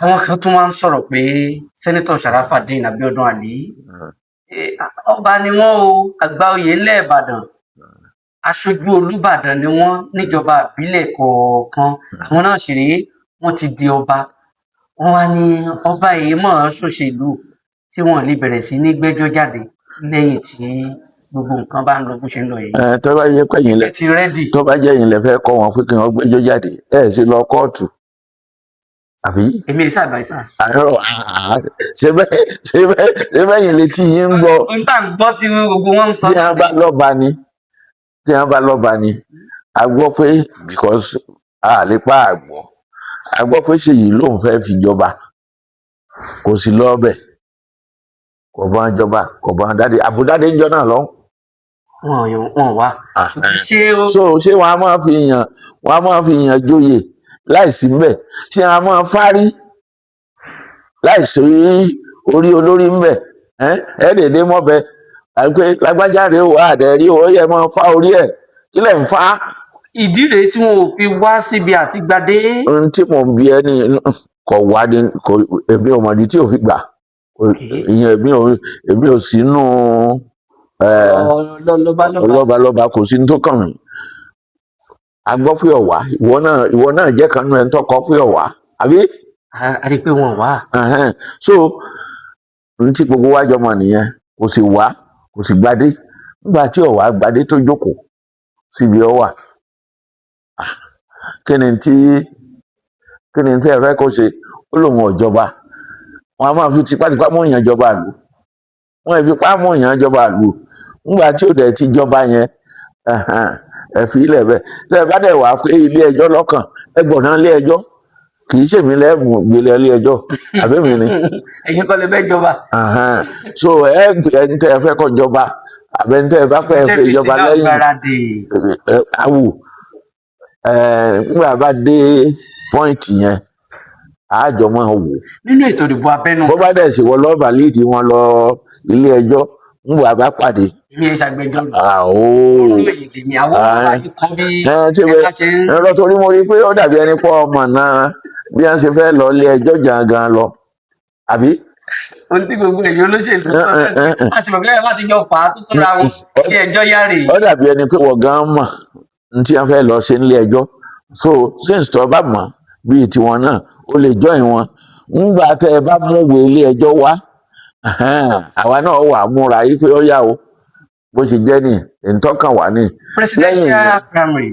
àwọn kan tún máa ń sọ̀rọ̀ pé Senator Sharafadeen Alli ọba ni wọ́n o, àgbà oyè ńlẹ̀ Ìbàdàn, aṣojú Olúbàdàn ni wọ́n níjọba ìbílẹ̀ kọ̀ọ̀kan, àwọn náà sì rèé wọ́n ti di ọba. Wọ́n wá ní ọba yìí mọ̀ ọ́n ṣòṣèlú tí wọ́n lè bẹ̀rẹ̀ sí ní gbẹ́jọ́ jáde lẹ́yìn tí gbogbo nǹkan bá ń lọ bó ṣe ń lọ yìí. tó bá yẹ pé yín lẹ ti rẹ́dì. tó bá jẹ́ yín lẹ fẹ́ kọ́ wọn pé kí wọ́n gbẹ́jọ́ jáde sì lọ kóòtù àbí. èmi ìsà àgbàìsà. àárọ̀ ṣe bẹ́ẹ̀ yín létí yín ń gbọ́. n tà ń gbọ́ tí gbogbo wọn ń sọ. tí wọ́n bá lọ́ba ni a gbọ́ pé because a lè pa àgbọ̀ a gbọ́ pé ṣèyí lòun fẹ́ fi jọba kò sí lọ́ọ̀bẹ̀ kò bá ń jọba kò bá ń dáde àbúdáde ń jọ náà lọ. wọn wá. ṣé wọn a máa fi yàn joyè láìsí mbẹ ṣé wọn a máa fárí láìsí orí olórí mbẹ ẹ dèdè mọbẹ àgbẹ lágbájá rèé o àdẹrí o yẹ máa fá orí ẹ kílẹ̀ ń fá. ìdí rèé tí wọn ò fi wá síbi àtìgbàdé. ohun tí mò ń bi ẹ ní kò wá ní èmi ò mọ̀dí tí ò fi gbà ìyẹn èmi ò sínú lọ́balọ́ba kò sí ní tó kàn mí. A gbọ́ pé ọ̀wá ìwọ náà jẹ́ kan nú ẹ̀ ń tọkọ pé ọ̀wá àbí. a rí i pé wọn wá. so n tí gbogbo wájọ mọ̀ nìyẹn kò sì wá kò sì gbadé nígbà tí ọ̀wá gbadé tó jókòó síbi ọwà kí ni tí ẹ fẹ́ kó ṣe ó lòun ọ̀jọba wọn a máa fi tipátipá mú èèyàn jọba àlù wọn ì fipá mú èèyàn jọba àlù nígbà tí ò dẹ̀ ti jọba yẹn ẹ fi ilẹ̀ bẹ́ẹ̀ tẹ́ ẹ bá dẹ̀ wá pé ilé ẹjọ́ lọ́kàn ẹ gbọ̀nà ilé ẹjọ́ kì í ṣèmi lẹ́mú gbélé ilé ẹjọ́ àbí mi ni. ẹ̀yin kọ́ lè fẹ́ jọba. so ẹni tẹ́ ẹ fẹ́ kọ́ jọba àbẹ́ni tẹ́ ẹ bá fẹ́ jọba lẹ́yìn awù nígbà bá dé pọ́ìntì yẹn àjọ máa wò. nínú ètò ìdìbò abẹ́nú. bó bá dẹ̀ ṣe wọ lọ́ọ̀bà líìdì wọn lọ ilé ẹjọ́ nígbà bá pàdé. mi ẹ ṣàgbẹjọ́rò. olóyè tèmi àwọn ọba yìí kọ́ bí ẹ̀ka ṣe ń. ẹ̀rọ torí mo rí i pé ó dàbí ẹni pọ́ ọmọ náà bí wọ́n ṣe fẹ́ lọ ilé ẹjọ́ gangan lọ àbí. ohun tí gbogbo èyí olóṣèlú a sì mọ̀ pé ẹ bá ti jọ fà á tó tóra wọn kí ẹjọ́ yára èyí. ó dàbí ẹni pé wọ́n gan mọ̀ ní tí wọ́n fẹ́ lọ ṣe nílé ẹjọ́ so since tó bá mọ̀ bíi tiwọn náà ó lè join wọn ńgbà tẹ́ ẹ bá mú wo ilé ẹjọ́ wá àwa náà wà múra yìí pé ó yá o bó ṣe jẹ́ ní ìtọ́kàn wà ní. presidential primary